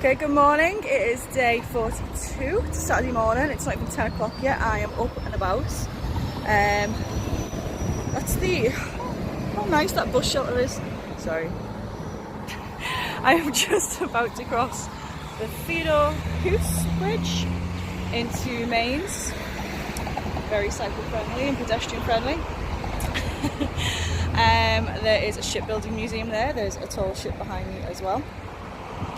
Okay, good morning. It is day 42. It's Saturday morning. It's not even 10 o'clock yet. I am up and about. That's how nice that bus shelter is. Sorry. I am just about to cross the Theodore Hoos Bridge into Mainz. Very cycle friendly and pedestrian friendly. There is a shipbuilding museum there. There's a tall ship behind me as well.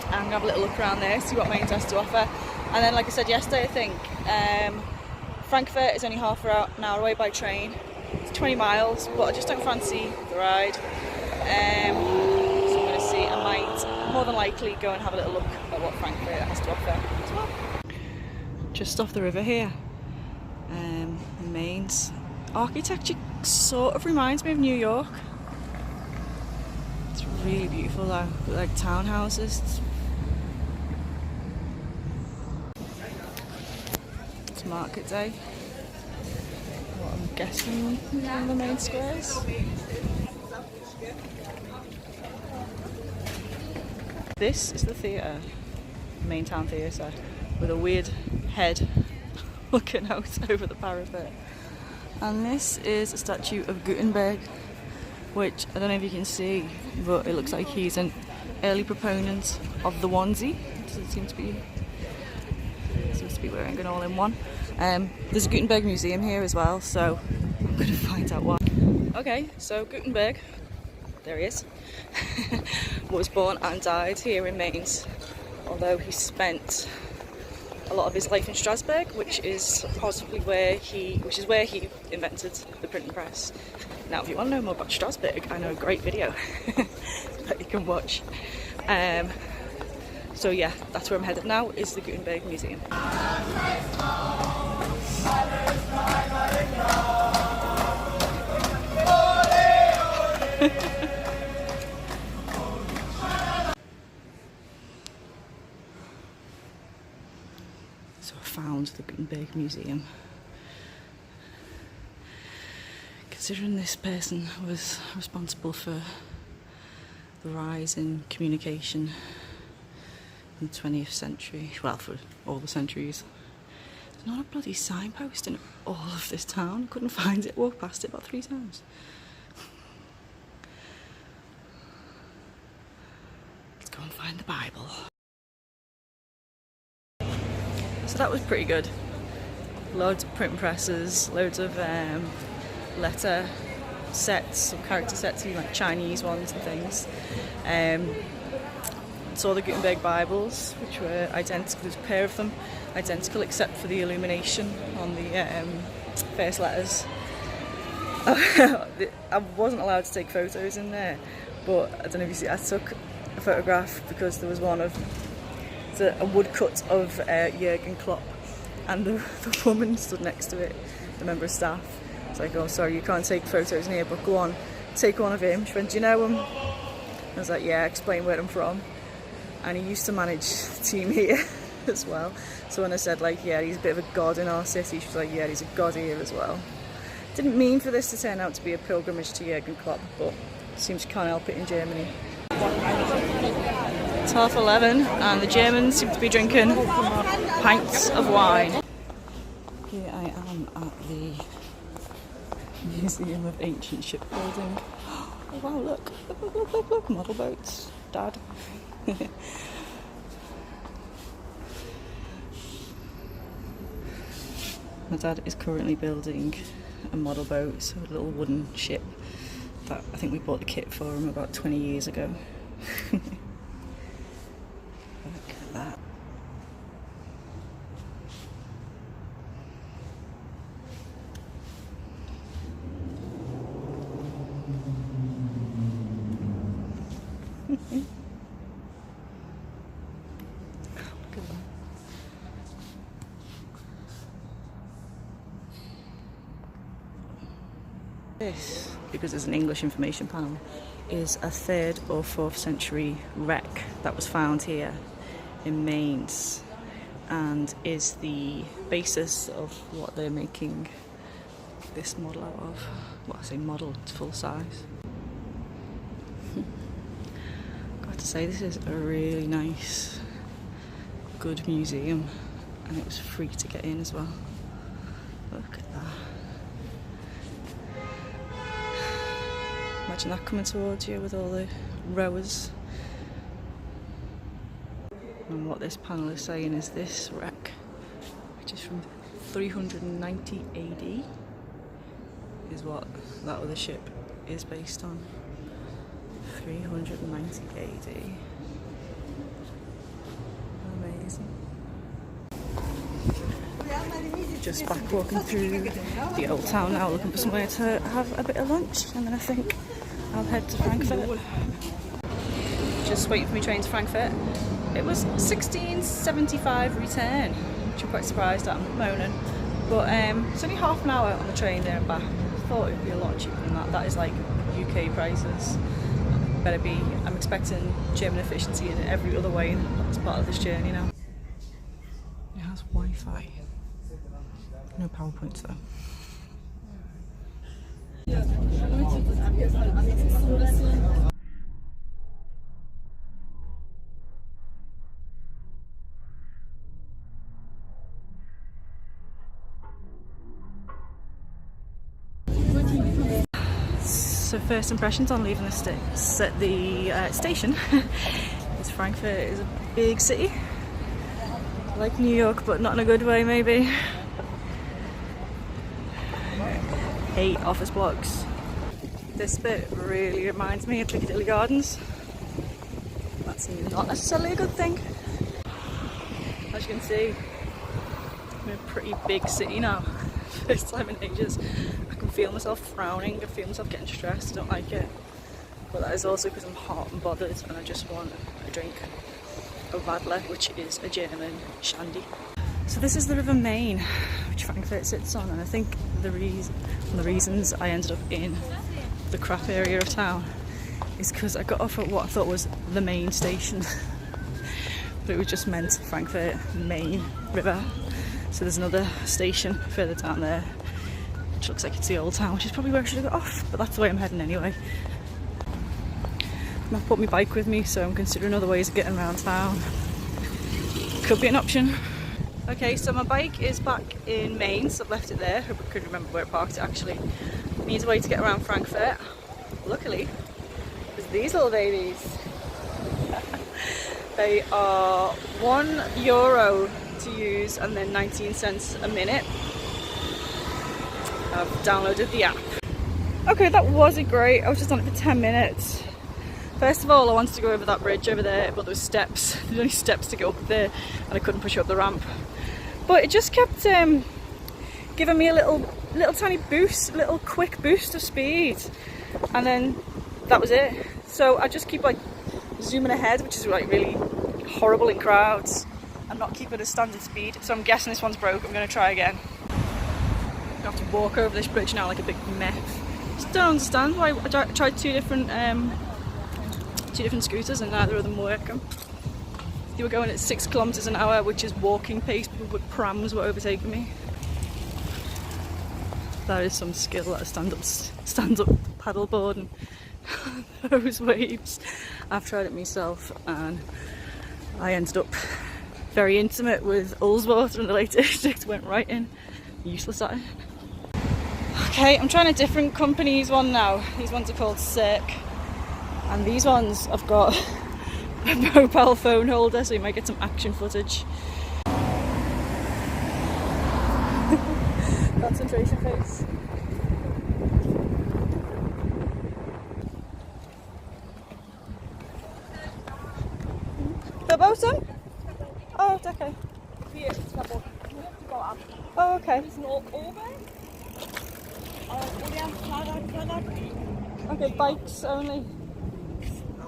I'm going to have a little look around there, see what Mainz has to offer. And then, like I said yesterday, I think, Frankfurt is only half an hour away by train. It's 20 miles, but I just don't fancy the ride. So I'm going to see, I might more than likely go and have a little look at what Frankfurt has to offer as well. Just off the river here, in Mainz. Architecture sort of reminds me of New York. It's really beautiful though, like townhouses. It's market day. What I'm guessing is on the main squares. This is the theatre, main town theatre, with a weird head looking out over the parapet. And this is a statue of Gutenberg, which I don't know if you can see, but it looks like he's an early proponent of the onesie. Doesn't seem to be wearing an all-in-one. There's a Gutenberg Museum here as well, so I'm going to find out why. Okay, so Gutenberg, there he is, was born and died here in Mainz, although he spent a lot of his life in Strasbourg, which is possibly where he invented the printing press. Now, if you want to know more about Strasbourg, I know a great video that you can watch. So yeah, that's where I'm headed now, is the Gutenberg Museum. So I found the Gutenberg Museum. Considering this person was responsible for the rise in communication in the 20th century, well, for all the centuries. There's not a bloody signpost in all of this town. Couldn't find it, walked past it about 3 times. Let's go and find the Bible. So that was pretty good. Loads of print presses, loads of letter sets, some character sets, even like Chinese ones and things. Saw the Gutenberg Bibles, which were identical. There's a pair of them, identical except for the illumination on the first letters. I wasn't allowed to take photos in there, but I don't know if you see, I took a photograph because there was one of a woodcut of Jürgen Klopp, and the woman stood next to it, the member of staff. It's like, oh sorry, you can't take photos in here, but go on, take one of him. She went, do you know him? I was like, yeah, explain where I'm from. And he used to manage the team here as well. So when I said like, yeah, he's a bit of a god in our city, she was like, yeah, he's a god here as well. Didn't mean for this to turn out to be a pilgrimage to Jürgen Klopp, but it seems you can't help it in Germany. It's 11:30 and the Germans seem to be drinking pints of wine. Here I am at the Museum of Ancient Shipbuilding. Oh wow, look, model boats, Dad. My dad is currently building a model boat, so a little wooden ship that I think we bought the kit for him about 20 years ago. Look at that. This, because it's an English information panel, is a 3rd or 4th century wreck that was found here in Mainz and is the basis of what they're making this model out of. Well, I say model, it's full size. Got to say, this is a really nice good museum, and it was free to get in as well. Look at that. Imagine that coming towards you with all the rowers. And what this panel is saying is this wreck, which is from 390 AD, is what that other ship is based on. 390 AD. Amazing. Just back walking through the old town now, looking for somewhere to have a bit of lunch, and then I think I'll head to Frankfurt. Just waiting for my train to Frankfurt. It was 16.75 return, which I'm quite surprised at. I'm moaning, but it's only half an hour on the train there and back. I thought it would be a lot cheaper than that. That is like UK prices. Better be. I'm expecting German efficiency in every other way as part of this journey now. It has Wi-Fi. No PowerPoints though. So first impressions on leaving the station is Frankfurt is a big city, like New York, but not in a good way maybe. 8 office blocks. This bit really reminds me of Piccadilly Gardens. That's not necessarily a good thing. As you can see, I'm in a pretty big city now. First time in ages. I can feel myself frowning, I feel myself getting stressed, I don't like it. But that is also because I'm hot and bothered and I just want a drink of Radler, which is a German shandy. So this is the River Main, which Frankfurt sits on, and I think one of the reasons I ended up in the crap area of town is because I got off at what I thought was the main station. But it was just meant Frankfurt Main River. So there's another station further down there, which looks like it's the old town, which is probably where I should have got off, but that's the way I'm heading anyway. And I've brought my bike with me, so I'm considering other ways of getting around town. Could be an option. Okay, so my bike is back in Mainz. I've left it there. I couldn't remember where I parked it actually. Needs a way to get around Frankfurt. Luckily, there's these little babies. They are €1 to use and then 19 cents a minute. I've downloaded the app. Okay, that wasn't great. I was just on it for 10 minutes. First of all, I wanted to go over that bridge over there, but there was steps. There's only steps to go up there, and I couldn't push up the ramp. But it just kept giving me a little tiny boost, a little quick boost of speed, and then that was it. So I just keep like zooming ahead, which is like really horrible in crowds, and not keep it at standard speed. So I'm guessing this one's broke. I'm going to try again. I have to walk over this bridge now like a big meth. Just don't understand why I tried two different scooters and neither of them were working. They were going at 6 kilometers an hour, which is walking pace. People with prams were overtaking me. That is some skill, that stand-up paddleboard and those waves. I've tried it myself and I ended up very intimate with Ullswater and the Lake District, went right in. Useless at it. Okay, I'm trying a different company's one now. These ones are called Cirque. And these ones I've got a mobile phone holder, so you might get some action footage. Concentration face. Verboten? Oh, okay. Hier ist verboten. Oh, okay. Wir sind oben. Oder Fahrrad. Okay, bikes only.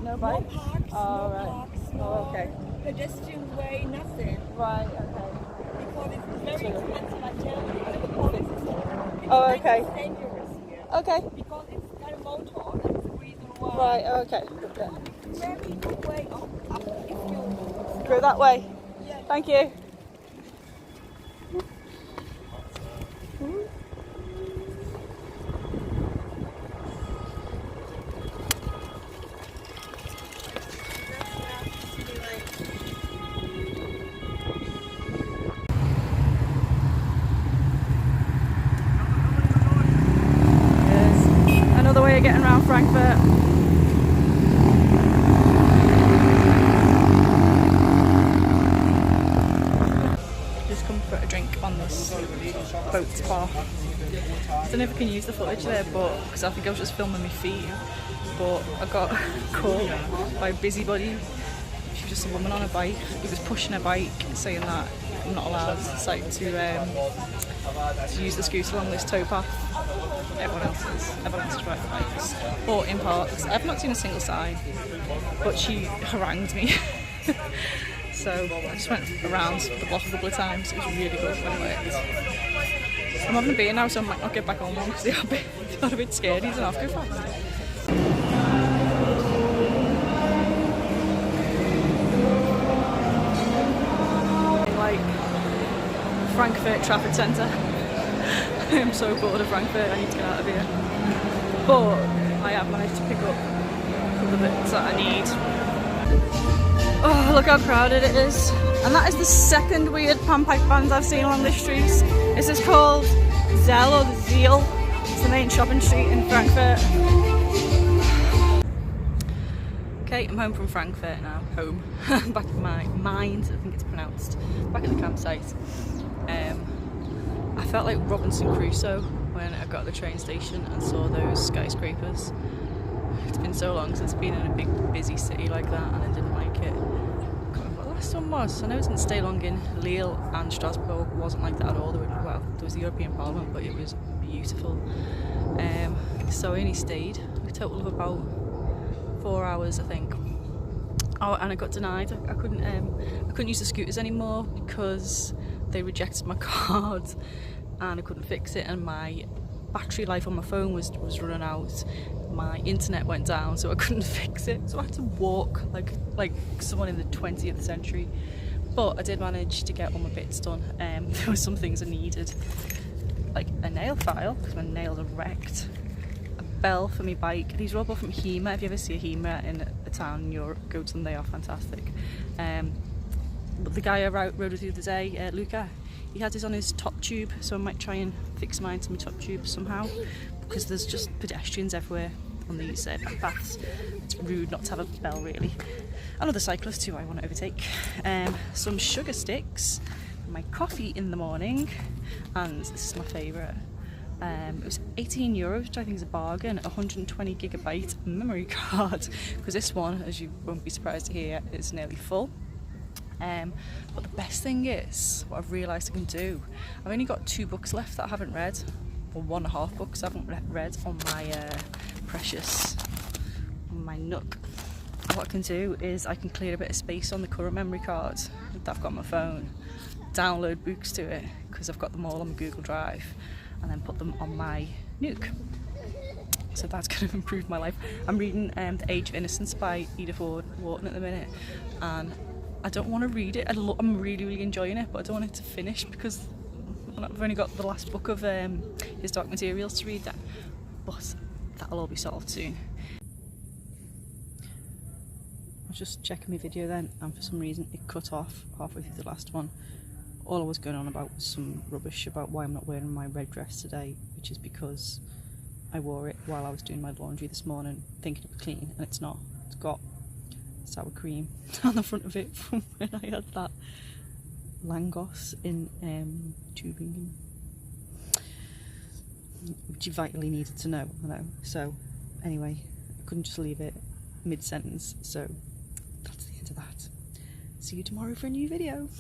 No bikes? No parks, oh, right. parks, Oh, okay. pedestrian way, nothing. Right, okay. Because it's very expensive, I tell you. Because it's Oh, okay. dangerous here. Okay. Because it's got a motor, that's the reason why. Right, okay. Okay. Very good way up if you... Go that way. Yeah. Thank you. Frankfurt. Just come for a drink on this boat bar. I don't know if I can use the footage there, but because I think I was just filming my feet. But I got caught by a busybody. She was just a woman on a bike. He was pushing a bike, saying that I'm not allowed to use the scooter along this towpath. Everyone else is riding bikes or in parks. I've not seen a single sign, but she harangued me. So I just went around the block a couple of times. It was really good when it worked. I'm having a beer now, so I might not get back on one because they got a bit scared. He's an off go fast. Like Frankfurt Trafford Centre. I am so bored of Frankfurt, I need to get out of here. But I have managed to pick up a couple of bits that I need. Oh, look how crowded it is. And that is the second weird panpipe band I've seen along this street. Is this called Zell or the Zeal? It's the main shopping street in Frankfurt. Okay, I'm home from Frankfurt now. Home. Back at my Mainz, I think it's pronounced. Back at the campsite. I felt like Robinson Crusoe when I got to the train station and saw those skyscrapers. It's been so long since I've been in a big busy city like that and I didn't like it. I can't remember what the last one was. I know I didn't stay long in Lille and Strasbourg. It wasn't like that at all. There was the European Parliament, but it was beautiful. So I only stayed a total of about 4 hours, I think. Oh, and I got denied. I couldn't use the scooters anymore because they rejected my card and I couldn't fix it, and my battery life on my phone was running out. My internet went down, so I couldn't fix it. So I had to walk like someone in the 20th century. But I did manage to get all my bits done. There were some things I needed, like a nail file because my nails are wrecked. A bell for my bike. These are all bought from HEMA. If you ever see a HEMA in a town in Europe, go to them. They are fantastic. But the guy I rode with the other day, Luca, he had his on his top tube, so I might try and fix mine to my top tube somehow, because there's just pedestrians everywhere on these paths. It's rude not to have a bell, really. And other cyclists who I want to overtake. Some sugar sticks, my coffee in the morning, and this is my favourite. It was €18, which I think is a bargain. 120 gigabyte memory card, because this one, as you won't be surprised to hear, is nearly full. But the best thing is, what I've realised I can do, I've only got 2 books left that I haven't read, or 1.5 books I haven't read on my Nook. What I can do is I can clear a bit of space on the current memory card that I've got on my phone, download books to it, because I've got them all on my Google Drive, and then put them on my Nook. So that's going to improve my life. I'm reading The Age of Innocence by Edith Wharton at the minute, and I don't want to read it. I'm really enjoying it, but I don't want it to finish because I've only got the last book of his Dark Materials to read. But that'll all be solved soon. I was just checking my video then, and for some reason it cut off halfway through the last one. All I was going on about was some rubbish about why I'm not wearing my red dress today, which is because I wore it while I was doing my laundry this morning, thinking it was clean, and it's not. It's got sour cream on the front of it from when I had that Langos in Tübingen, which you vitally needed to know, I know. So anyway, I couldn't just leave it mid-sentence, so that's the end of that. See you tomorrow for a new video.